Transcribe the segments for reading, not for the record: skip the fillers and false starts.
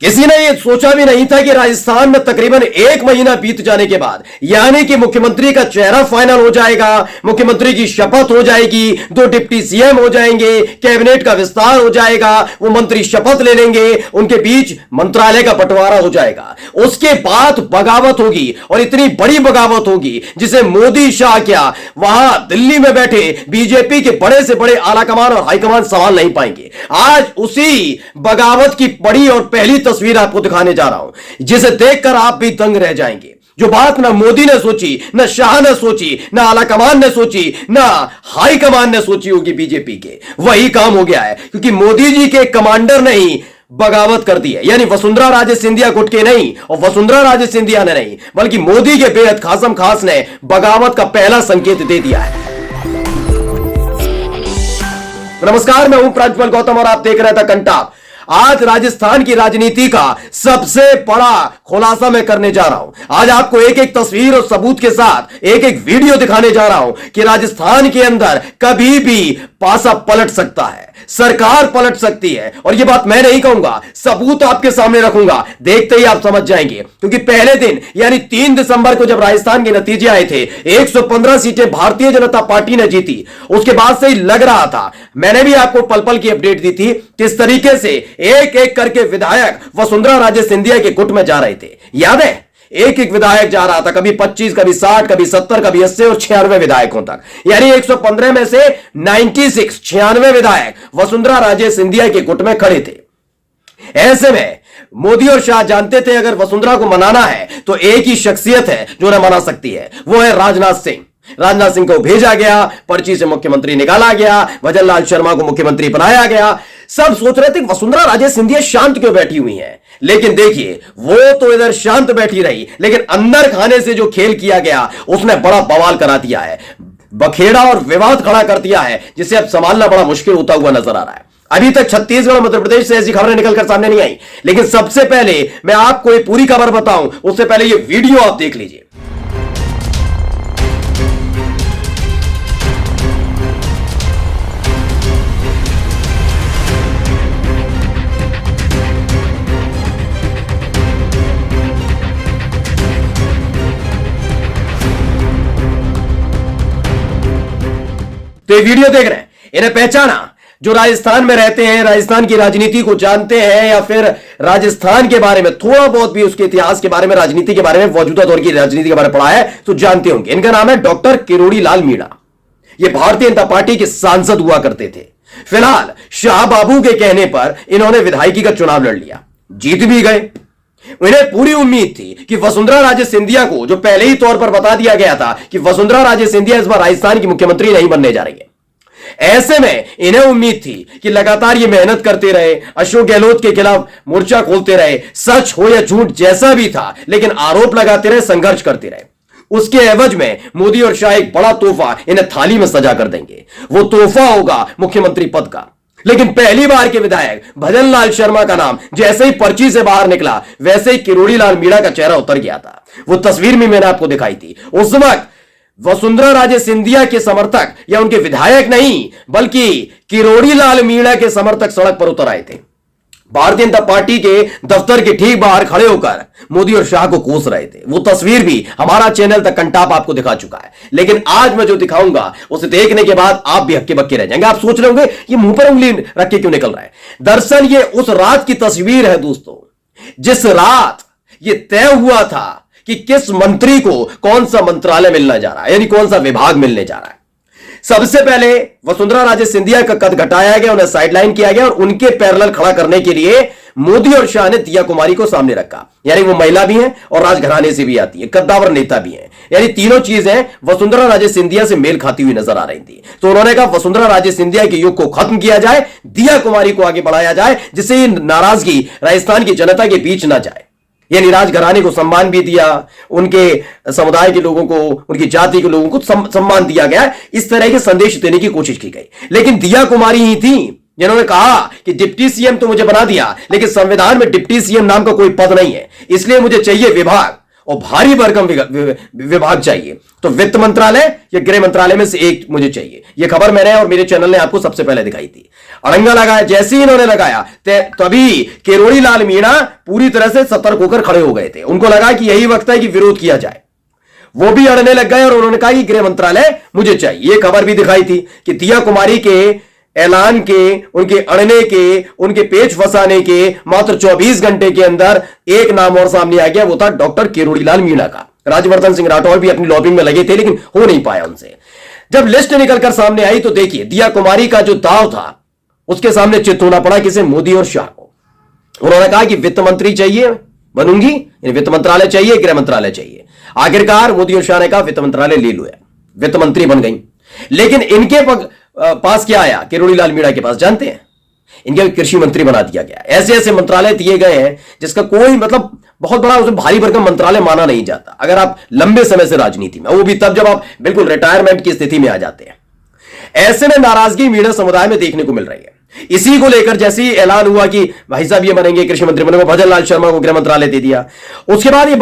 किसी ने यह सोचा भी नहीं था कि राजस्थान में तकरीबन 1 महीना बीत जाने के बाद यानी कि मुख्यमंत्री का चेहरा फाइनल हो जाएगा, मुख्यमंत्री की शपथ हो जाएगी, 2 डिप्टी सीएम हो जाएंगे, कैबिनेट का विस्तार हो जाएगा, वो मंत्री शपथ ले लेंगे, उनके बीच मंत्रालय का बंटवारा हो जाएगा। उसके बाद बगावत होगी और इतनी बड़ी बगावत होगी जिसे मोदी शाह क्या वहां दिल्ली में बैठे बीजेपी के बड़े से बड़े आलाकमान और हाईकमान संभाल नहीं पाएंगे। आज उसी बगावत की बड़ी और पहली तस्वीर आपको दिखाने जा रहा हूं जिसे देखकर आप भी दंग रह जाएंगे। जो बात ना मोदी ने सोची, ना शाह ने सोची, ना आलाकमान ने सोची, ना हाई कमान ने सोची होगी बीजेपी के, वही काम हो गया है। क्योंकि मोदी जी के कमांडर ने ही बगावत कर दी है, यानी वसुंधरा राजे सिंधिया गुट के नहीं और वसुंधरा राजे सिंधिया ने नहीं, बल्कि मोदी के बेहद खासम खास ने बगावत का पहला संकेत दे दिया है। नमस्कार, मैं हूं प्रज्वल गौतम और आप देख रहे थे कंटाप। आज राजस्थान की राजनीति का सबसे बड़ा खुलासा मैं करने जा रहा हूं। आज आपको एक एक तस्वीर और सबूत के साथ एक एक वीडियो दिखाने जा रहा हूं कि राजस्थान के अंदर कभी भी पासा पलट सकता है, सरकार पलट सकती है। और यह बात मैं नहीं कहूंगा, सबूत आपके सामने रखूंगा, देखते ही आप समझ जाएंगे। क्योंकि पहले दिन यानी 3 दिसंबर को जब राजस्थान के नतीजे आए थे, 115 सीटें भारतीय जनता पार्टी ने जीती। उसके बाद से ही लग रहा था, मैंने भी आपको पल पल की अपडेट दी थी, किस तरीके से एक एक करके विधायक वसुंधरा राजे सिंधिया के गुट में जा रहे थे। याद है, एक एक विधायक जा रहा था, कभी 25, कभी 60, कभी 70, कभी 80 और 96 विधायकों तक। यानी 115 में से 96 विधायक वसुंधरा राजे सिंधिया के गुट में खड़े थे। ऐसे में मोदी और शाह जानते थे अगर वसुंधरा को मनाना है तो एक ही शख्सियत है जो उन्हें मना सकती है, वो है राजनाथ सिंह। राजनाथ सिंह को भेजा गया, पर्ची से मुख्यमंत्री निकाला गया, भजनलाल शर्मा को मुख्यमंत्री बनाया गया। सब सोच रहे थे वसुंधरा राजे सिंधिया शांत क्यों बैठी हुई हैं, लेकिन देखिए वो तो इधर शांत बैठी रही, लेकिन अंदर खाने से जो खेल किया गया उसने बड़ा बवाल करा दिया है, बखेड़ा और विवाद खड़ा कर दिया है, जिसे अब संभालना बड़ा मुश्किल होता हुआ नजर आ रहा है। अभी तक छत्तीसगढ़ और मध्य प्रदेश से ऐसी खबरें निकलकर सामने नहीं आई, लेकिन सबसे पहले मैं आपको ये पूरी खबर बताऊं उससे पहले ये वीडियो आप देख लीजिए। तो ये वीडियो देख रहे हैं, इन्हें पहचाना, जो राजस्थान में रहते हैं, राजस्थान की राजनीति को जानते हैं या फिर राजस्थान के बारे में थोड़ा बहुत भी उसके इतिहास के बारे में, राजनीति के बारे में, मौजूदा दौर की राजनीति के बारे में पढ़ा है तो जानते होंगे। इनका नाम है डॉक्टर किरोड़ी लाल मीणा। ये भारतीय जनता पार्टी के सांसद हुआ करते थे। फिलहाल शाह बाबू के कहने पर इन्होंने विधायकी का चुनाव लड़ लिया, जीत भी गए। उन्हें पूरी उम्मीद थी कि वसुंधरा राजे सिंधिया को, जो पहले ही तौर पर बता दिया गया था कि वसुंधरा राजे सिंधिया इस बार राजस्थान की मुख्यमंत्री नहीं बनने जा रही है, ऐसे में इन्हें उम्मीद थी कि लगातार ये मेहनत करते रहे, अशोक गहलोत के खिलाफ मोर्चा खोलते रहे, सच हो या झूठ जैसा भी था, लेकिन आरोप लगाते रहे, संघर्ष करते रहे। उसके एवज में मोदी और शाह एक बड़ा तोहफा इन्हें थाली में सजा कर देंगे। वो तोहफा होगा मुख्यमंत्री पद का। लेकिन पहली बार के विधायक भजनलाल शर्मा का नाम जैसे ही पर्ची से बाहर निकला, वैसे ही किरोड़ी लाल मीणा का चेहरा उतर गया था। वो तस्वीर में मैंने आपको दिखाई थी। उस वक्त वसुंधरा राजे सिंधिया के समर्थक या उनके विधायक नहीं, बल्कि किरोड़ी लाल मीणा के समर्थक सड़क पर उतर आए थे। भारतीय जनता पार्टी के दफ्तर के ठीक बाहर खड़े होकर मोदी और शाह को कोस रहे थे। वो तस्वीर भी हमारा चैनल द कंटाप आपको दिखा चुका है, लेकिन आज मैं जो दिखाऊंगा उसे देखने के बाद आप भी हक्के बक्के रह जाएंगे। आप सोच रहे होंगे ये मुंह पर उंगली रख के क्यों निकल रहा है। दरअसल ये उस रात की तस्वीर है दोस्तों, जिस रात ये तय हुआ था कि किस मंत्री को कौन सा मंत्रालय मिलना जा रहा है, यानी कौन सा विभाग मिलने जा रहा है। सबसे पहले वसुंधरा राजे सिंधिया का कद घटाया गया, उन्हें साइडलाइन किया गया और उनके पैरेलल खड़ा करने के लिए मोदी और शाह ने दिया कुमारी को सामने रखा। यानी वो महिला भी हैं और राजघराने से भी आती है, कद्दावर नेता भी हैं, यानी तीनों चीजें वसुंधरा राजे सिंधिया से मेल खाती हुई नजर आ रही थी। तो उन्होंने कहा वसुंधरा राजे सिंधिया के युग को खत्म किया जाए, दिया कुमारी को आगे बढ़ाया जाए, जिससे ये नाराजगी राजस्थान की जनता के बीच ना जाए। यानी राजघराने को सम्मान भी दिया, उनके समुदाय के लोगों को, उनकी जाति के लोगों को सम्मान दिया गया। इस तरह के संदेश देने की कोशिश की गई। लेकिन दिया कुमारी ही थी जिन्होंने कहा कि डिप्टी सीएम तो मुझे बना दिया, लेकिन संविधान में डिप्टी सीएम नाम का कोई पद नहीं है, इसलिए मुझे चाहिए विभाग। और भारी भरकम विभाग चाहिए तो वित्त मंत्रालय या गृह मंत्रालय में से एक मुझे चाहिए। यह खबर मैंने और मेरे चैनल ने आपको सबसे पहले दिखाई थी। अड़ंगा लगाया, जैसे ही इन्होंने लगाया तभी किरोड़ी लाल मीणा पूरी तरह से सतर्क होकर खड़े हो गए थे। उनको लगा कि यही वक्त है कि विरोध किया जाए। वो भी अड़ने लग गए और उन्होंने कहा कि गृह मंत्रालय मुझे चाहिए। यह खबर भी दिखाई थी कि दिया कुमारी के ऐलान के, उनके अड़ने के, उनके पेच फंसाने के मात्र 24 घंटे के अंदर एक नाम और सामने आ गया, वो था डॉक्टर किरोड़ी लाल मीणा का। राज्यवर्धन सिंह राठौर भी अपनी लॉबिंग में लगे थे लेकिन हो नहीं पाया उनसे। जब लिस्ट निकलकर सामने आई तो देखिए दिया कुमारी का जो दाव था उसके सामने चित होना पड़ा किसे, मोदी और शाह को। उन्होंने कहा कि वित्त मंत्री चाहिए बनूंगी, वित्त मंत्रालय चाहिए, गृह मंत्रालय चाहिए। आखिरकार मोदी और शाह ने कहा वित्त मंत्रालय ले लो, वित्त मंत्री बन गई। लेकिन इनके पास क्या आया किरोड़ी लाल मीणा के पास, जानते हैं? इनके कृषि मंत्री बना दिया गया। ऐसे ऐसे मंत्रालय दिए गए हैं जिसका कोई मतलब बहुत बड़ा उसमें भारी भरकम मंत्रालय माना नहीं जाता अगर आप लंबे समय से राजनीति में, वो भी तब जब आप बिल्कुल रिटायरमेंट की स्थिति में आ जाते हैं। ऐसे में नाराजगी मीणा समुदाय में देखने को मिल रही है। इसी को लेकर जैसे ही ऐलान हुआ कि भाई साहब ये बनेंगे, कृषि मंत्री बनेंगे, भजन लाल शर्मा को गृह मंत्रालय दे दिया। उसके बाद ये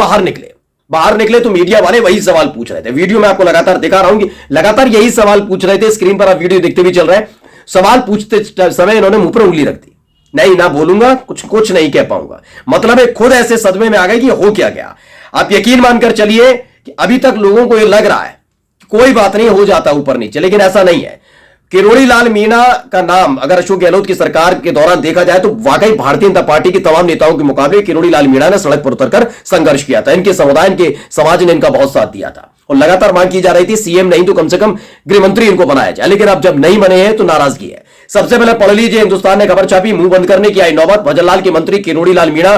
बाहर निकले तो मीडिया वाले वही सवाल पूछ रहे थे। वीडियो में आपको लगातार दिखा रहा हूं कि लगातार यही सवाल पूछ रहे थे। स्क्रीन पर आप वीडियो देखते भी चल रहे हैं। सवाल पूछते समय इन्होंने मुंह पर उंगली रख दी, नहीं ना बोलूंगा, कुछ नहीं कह पाऊंगा। मतलब है खुद ऐसे सदमे में आ गए कि हो क्या गया। आप यकीन मानकर चलिए कि अभी तक लोगों को यह लग रहा है कि कोई बात नहीं, हो जाता ऊपर नीचे, लेकिन ऐसा नहीं है। किरोड़ी लाल मीणा का नाम अगर अशोक गहलोत की सरकार के दौरान देखा जाए तो वाकई भारतीय जनता पार्टी के तमाम नेताओं के मुकाबले किरोड़ी लाल मीणा ने सड़क पर उतरकर संघर्ष किया था। इनके समुदाय, इनके समाज ने इनका बहुत साथ दिया था और लगातार मांग की जा रही थी सीएम नहीं तो कम से कम गृह मंत्री इनको बनाया जाए। लेकिन अब जब नहीं बने हैं तो नाराजगी है। सबसे पहले पढ़ लीजिए, हिंदुस्तान ने खबर छापी, मुंह बंद करने की आई नौबत, भजनलाल के मंत्री किरोड़ी लाल मीणा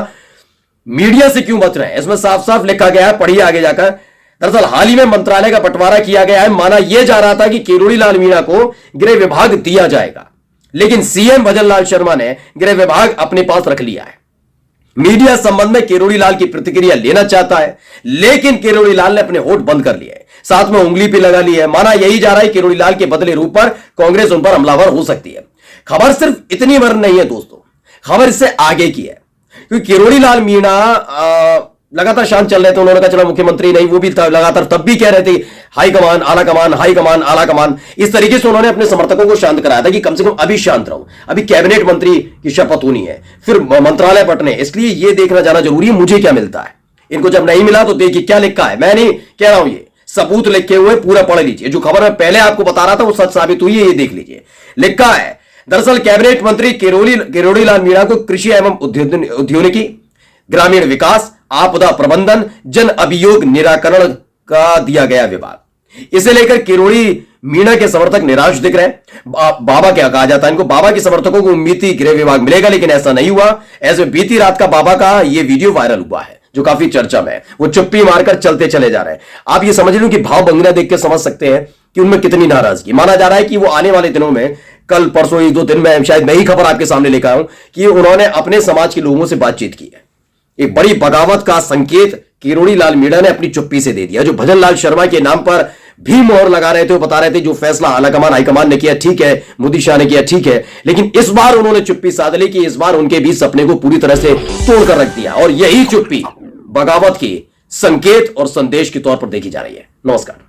मीडिया से क्यों बच रहे हैं। इसमें साफ साफ लिखा गया है, पढ़िए आगे जाकर। दरअसल हाल ही में मंत्रालय का बंटवारा किया गया है। माना यह जा रहा था कि किरोड़ी लाल मीणा को गृह विभाग दिया जाएगा, लेकिन सीएम भजन लाल शर्मा ने गृह विभाग अपने पास रख लिया है। मीडिया संबंध में किरोड़ी लाल की प्रतिक्रिया लेना चाहता है, लेकिन किरोड़ी लाल ने अपने होठ बंद कर लिए हैं, साथ में उंगली भी लगा ली है। माना यही जा रहा है किरोड़ी लाल के बदले रूप पर कांग्रेस उन पर हमलावर हो सकती है। खबर सिर्फ इतनी भर नहीं है दोस्तों, खबर इससे आगे की है, क्योंकि किरोड़ी लाल मीणा लगातार शांत चल रहे थे। उन्होंने कहा चलो मुख्यमंत्री नहीं, वो भी लगातार तब भी कह रहे थे हाई कमान आला कमान, हाई कमान आला कमान। इस तरीके से उन्होंने अपने समर्थकों को शांत कराया था कि कम से कम अभी शांत रहो, अभी कैबिनेट मंत्री की शपथ होनी है, फिर मंत्रालय बंटने, इसलिए यह देखना जाना जरूरी है मुझे क्या मिलता है। इनको जब नहीं मिला तो देखिए क्या लिखा है। मैं नहीं कह रहा हूं, ये सबूत लिखे हुए पूरा पढ़ लीजिए। जो खबर मैं पहले आपको बता रहा था वो सच साबित हुई है, ये देख लीजिए। लिखा है दरअसल कैबिनेट मंत्री किरोड़ी लाल मीणा को कृषि एवं उद्योगिकी, ग्रामीण विकास, आपदा प्रबंधन, जन अभियोग निराकरण का दिया गया विभाग। इसे लेकर किरोड़ी मीणा के समर्थक निराश दिख रहे हैं। बाबा क्या कहा जाता है इनको, बाबा के समर्थकों को उम्मीद थी गृह विभाग मिलेगा, लेकिन ऐसा नहीं हुआ। ऐसे बीती रात का बाबा का यह वीडियो वायरल हुआ है जो काफी चर्चा में है। वो चुप्पी मारकर चलते चले जा रहे हैं। आप ये समझ लो कि भाव भंगना देख के समझ सकते हैं कि उनमें कितनी नाराजगी। माना जा रहा है कि वो आने वाले दिनों में, कल परसों एक दो दिन में शायद मैं ही खबर आपके सामने लेकर आया हूं कि उन्होंने अपने समाज के लोगों से बातचीत की है। एक बड़ी बगावत का संकेत किरोड़ी लाल मीणा ने अपनी चुप्पी से दे दिया। जो भजन लाल शर्मा के नाम पर भी मोहर लगा रहे थे, वो बता रहे थे जो फैसला आलाकमान हाईकमान ने किया ठीक है, मोदी शाह ने किया ठीक है, लेकिन इस बार उन्होंने चुप्पी साध ली कि इस बार उनके भी सपने को पूरी तरह से तोड़कर रख दिया। और यही चुप्पी बगावत की संकेत और संदेश के तौर पर देखी जा रही है। नमस्कार।